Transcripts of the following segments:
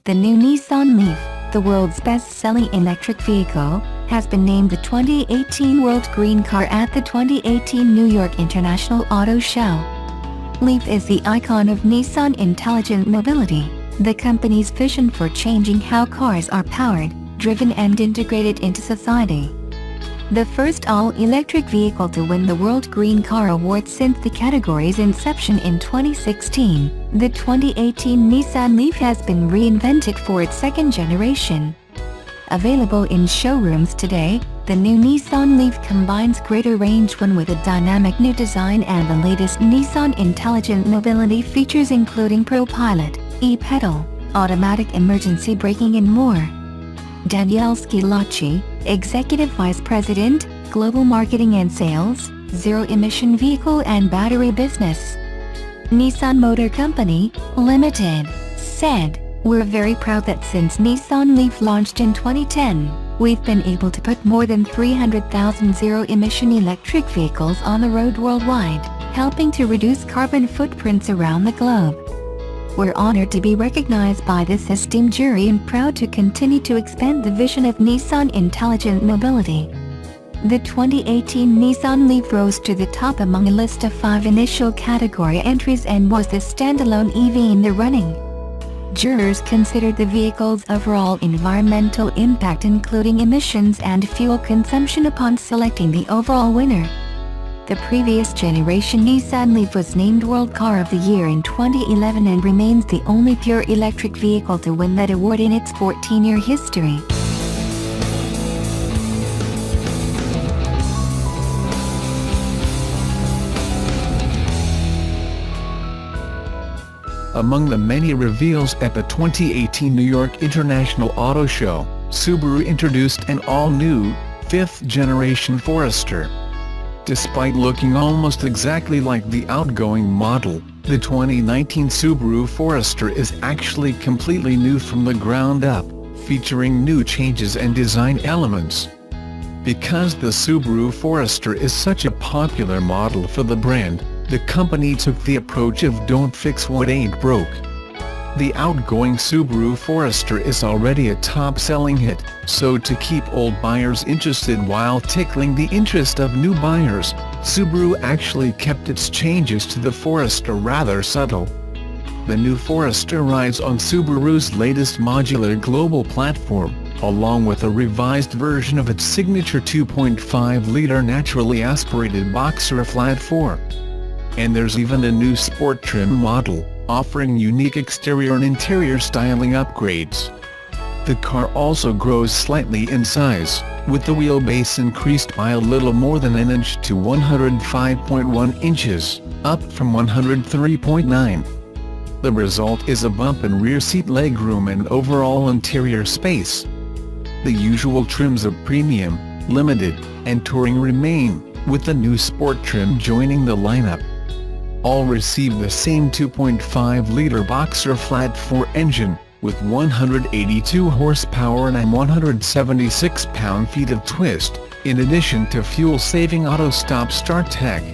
The new Nissan LEAF, the world's best-selling electric vehicle, has been named the 2018 World Green Car at the 2018 New York International Auto Show. LEAF is the icon of Nissan Intelligent Mobility, the company's vision for changing how cars are powered, driven and integrated into society. The first all-electric vehicle to win the World Green Car Award since the category's inception in 2016, the 2018 Nissan LEAF has been reinvented for its second generation. Available in showrooms today, the new Nissan LEAF combines greater range with a dynamic new design and the latest Nissan Intelligent Mobility features including ProPilot, e-pedal, automatic emergency braking and more. Daniele Schilacci, Executive Vice President, Global Marketing and Sales, Zero Emission Vehicle and Battery Business, Nissan Motor Company, Limited, said, "We're very proud that since Nissan LEAF launched in 2010, we've been able to put more than 300,000 zero-emission electric vehicles on the road worldwide, helping to reduce carbon footprints around the globe. We're honored to be recognized by this esteemed jury and proud to continue to expand the vision of Nissan Intelligent Mobility." The 2018 Nissan LEAF rose to the top among a list of 5 initial category entries and was the standalone EV in the running. Jurors considered the vehicle's overall environmental impact including emissions and fuel consumption upon selecting the overall winner. The previous generation Nissan LEAF was named World Car of the Year in 2011 and remains the only pure electric vehicle to win that award in its 14-year history. Among the many reveals at the 2018 New York International Auto Show, Subaru introduced an all-new, 5th-generation Forester. Despite looking almost exactly like the outgoing model, the 2019 Subaru Forester is actually completely new from the ground up, featuring new changes and design elements. Because the Subaru Forester is such a popular model for the brand, the company took the approach of "don't fix what ain't broke." The outgoing Subaru Forester is already a top-selling hit, so to keep old buyers interested while tickling the interest of new buyers, Subaru actually kept its changes to the Forester rather subtle. The new Forester rides on Subaru's latest modular global platform, along with a revised version of its signature 2.5-liter naturally aspirated boxer flat 4. And there's even a new sport trim model, offering unique exterior and interior styling upgrades. The car also grows slightly in size, with the wheelbase increased by a little more than an inch to 105.1 inches, up from 103.9. The result is a bump in rear seat legroom and overall interior space. The usual trims of Premium, Limited, and Touring remain, with the new sport trim joining the lineup. All receive the same 2.5-liter boxer flat 4 engine, with 182 horsepower and 176 pound-feet of twist, in addition to fuel-saving auto stop-start tech.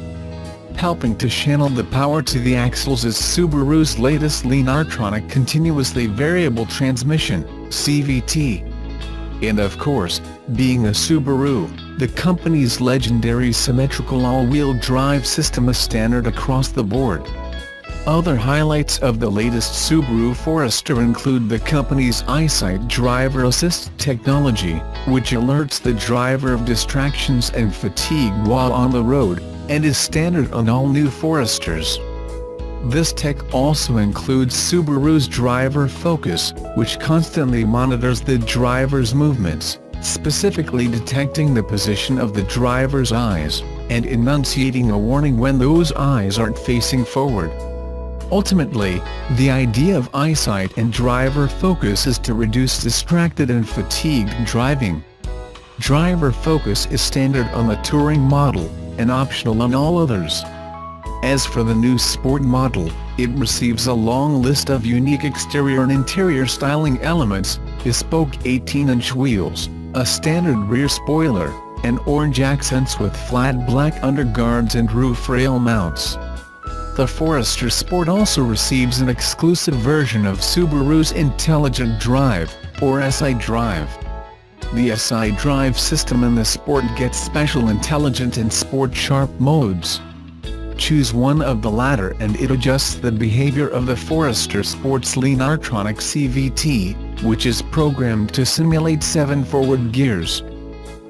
Helping to channel the power to the axles is Subaru's latest Lean-Artronic continuously variable transmission, CVT. And of course, being a Subaru, the company's legendary symmetrical all-wheel drive system is standard across the board. Other highlights of the latest Subaru Forester include the company's EyeSight driver assist technology, which alerts the driver of distractions and fatigue while on the road, and is standard on all new Foresters. This tech also includes Subaru's Driver Focus, which constantly monitors the driver's movements, specifically detecting the position of the driver's eyes, and enunciating a warning when those eyes aren't facing forward. Ultimately, the idea of EyeSight and Driver Focus is to reduce distracted and fatigued driving. Driver Focus is standard on the Touring model, and optional on all others. As for the new Sport model, it receives a long list of unique exterior and interior styling elements, bespoke 18-inch wheels, a standard rear spoiler, and orange accents with flat black underguards and roof rail mounts. The Forester Sport also receives an exclusive version of Subaru's Intelligent Drive, or SI Drive. The SI Drive system in the Sport gets special Intelligent and Sport Sharp modes. Choose one of the latter and it adjusts the behavior of the Forester Sport's Lean-Artronic CVT, which is programmed to simulate 7 forward gears.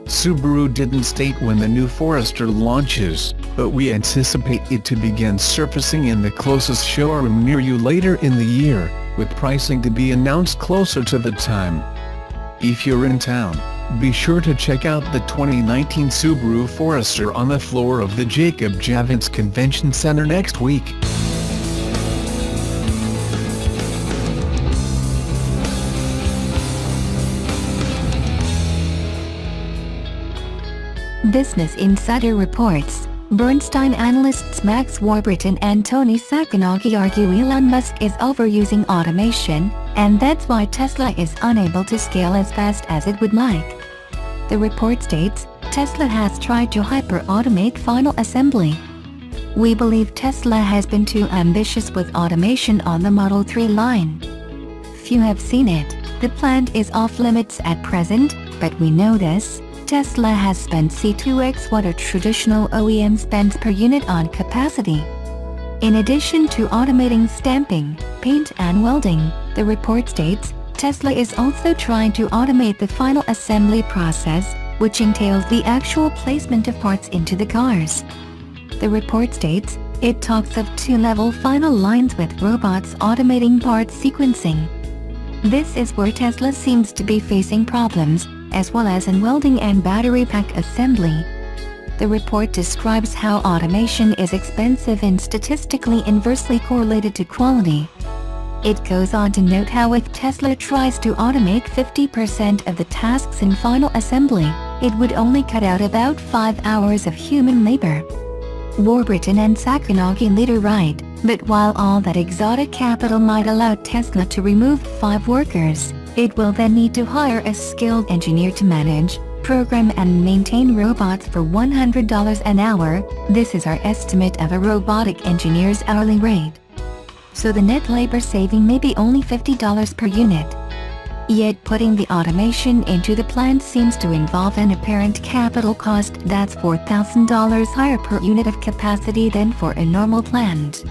Subaru didn't state when the new Forester launches, but we anticipate it to begin surfacing in the closest showroom near you later in the year, with pricing to be announced closer to the time. If you're in town, be sure to check out the 2019 Subaru Forester on the floor of the Jacob Javits Convention Center next week. Business Insider reports, Bernstein analysts Max Warburton and Tony Sacconaghi argue Elon Musk is overusing automation, and that's why Tesla is unable to scale as fast as it would like. The report states, Tesla has tried to hyper-automate final assembly. We believe Tesla has been too ambitious with automation on the Model 3 line. Few have seen it. The plant is off-limits at present, but we know this. Tesla has spent C2x what a traditional OEM spends per unit on capacity. In addition to automating stamping, paint and welding, the report states, Tesla is also trying to automate the final assembly process, which entails the actual placement of parts into the cars. The report states, it talks of two-level final lines with robots automating part sequencing. This is where Tesla seems to be facing problems, as well as in welding and battery pack assembly. The report describes how automation is expensive and statistically inversely correlated to quality. It goes on to note how if Tesla tries to automate 50% of the tasks in final assembly, it would only cut out about 5 hours of human labor. Warburton and Sacconaghi later write, but while all that exotic capital might allow Tesla to remove 5 workers, it will then need to hire a skilled engineer to manage, program and maintain robots for $100 an hour. This is our estimate of a robotic engineer's hourly rate. So the net labor saving may be only $50 per unit. Yet putting the automation into the plant seems to involve an apparent capital cost that's $4,000 higher per unit of capacity than for a normal plant.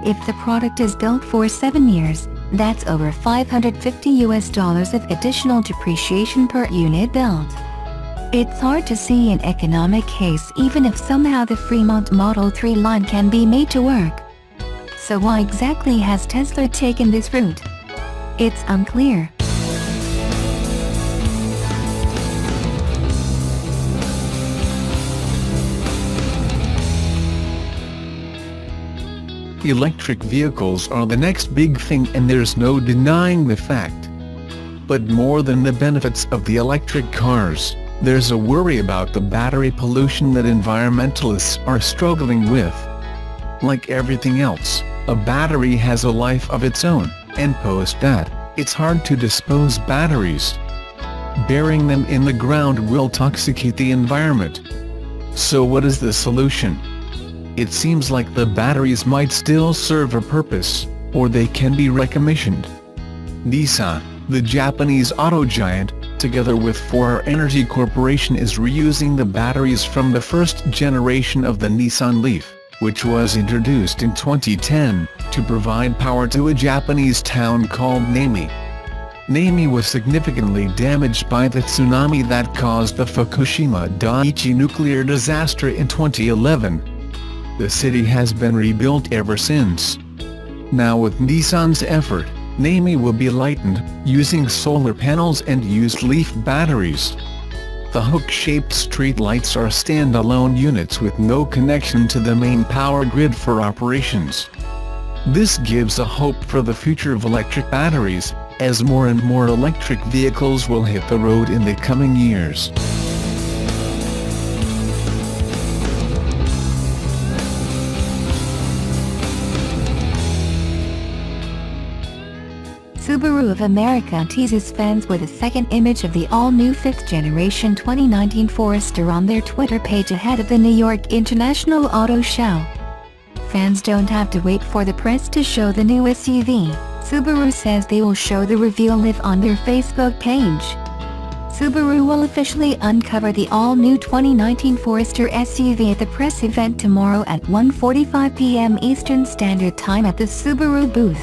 If the product is built for 7 years, that's over $550 of additional depreciation per unit built. It's hard to see an economic case even if somehow the Fremont Model 3 line can be made to work. So why exactly has Tesla taken this route? It's unclear. Electric vehicles are the next big thing and there's no denying the fact. But more than the benefits of the electric cars, there's a worry about the battery pollution that environmentalists are struggling with. Like everything else, a battery has a life of its own, and post that, it's hard to dispose batteries. Burying them in the ground will toxicate the environment. So what is the solution? It seems like the batteries might still serve a purpose, or they can be recommissioned. Nissan, the Japanese auto giant, together with 4 Energy Corporation is reusing the batteries from the first generation of the Nissan LEAF, which was introduced in 2010, to provide power to a Japanese town called Nami. Nami was significantly damaged by the tsunami that caused the Fukushima Daiichi nuclear disaster in 2011. The city has been rebuilt ever since. Now with Nissan's effort, Nami will be lightened, using solar panels and used LEAF batteries. The hook-shaped street lights are standalone units with no connection to the main power grid for operations. This gives a hope for the future of electric batteries, as more and more electric vehicles will hit the road in the coming years. Subaru of America teases fans with a second image of the all-new 5th-generation 2019 Forester on their Twitter page ahead of the New York International Auto Show. fans don't have to wait for the press to show the new SUV. Subaru says they will show the reveal live on their Facebook page. Subaru will officially uncover the all-new 2019 Forester SUV at the press event tomorrow at 1:45 p.m. Eastern Standard Time at the Subaru booth.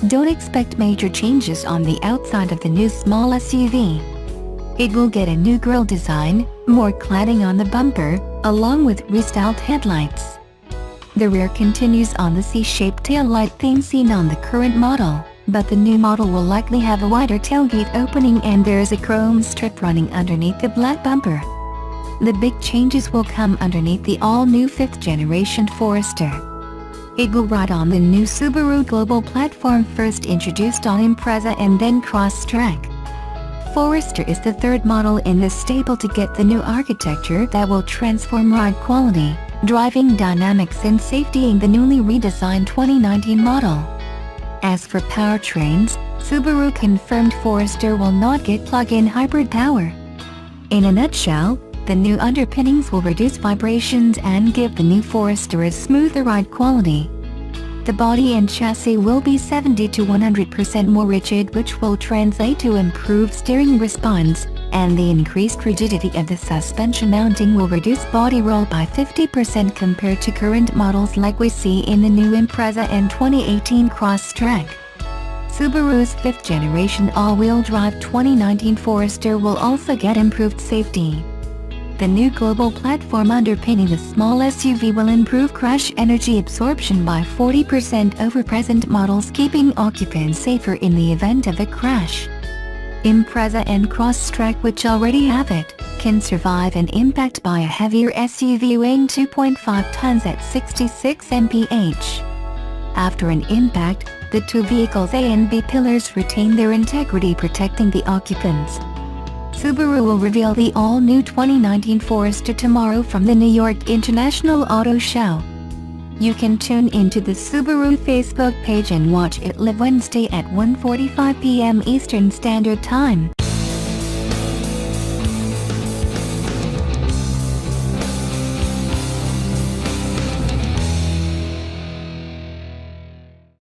Don't expect major changes on the outside of the new small SUV. It will get a new grille design, more cladding on the bumper, along with restyled headlights. The rear continues on the C-shaped taillight theme seen on the current model, but the new model will likely have a wider tailgate opening and there is a chrome strip running underneath the black bumper. The big changes will come underneath the all-new 5th generation Forester. It will ride on the new Subaru Global Platform, first introduced on Impreza and then Crosstrek. Forester is the third model in this stable to get the new architecture that will transform ride quality, driving dynamics and safety in the newly redesigned 2019 model. As for powertrains, Subaru confirmed Forester will not get plug-in hybrid power. In a nutshell, the new underpinnings will reduce vibrations and give the new Forester a smoother ride quality. The body and chassis will be 70 to 100% more rigid, which will translate to improved steering response, and the increased rigidity of the suspension mounting will reduce body roll by 50% compared to current models like we see in the new Impreza and 2018 Crosstrek. Subaru's 5th generation all-wheel drive 2019 Forester will also get improved safety. The new global platform underpinning the small SUV will improve crash energy absorption by 40% over present models, keeping occupants safer in the event of a crash. Impreza and Crosstrek, which already have it, can survive an impact by a heavier SUV weighing 2.5 tons at 66 mph. After an impact, the two vehicles' A and B pillars retain their integrity, protecting the occupants. Subaru will reveal the all-new 2019 Forester tomorrow from the New York International Auto Show. You can tune into the Subaru Facebook page and watch it live Wednesday at 1:45 p.m. Eastern Standard Time.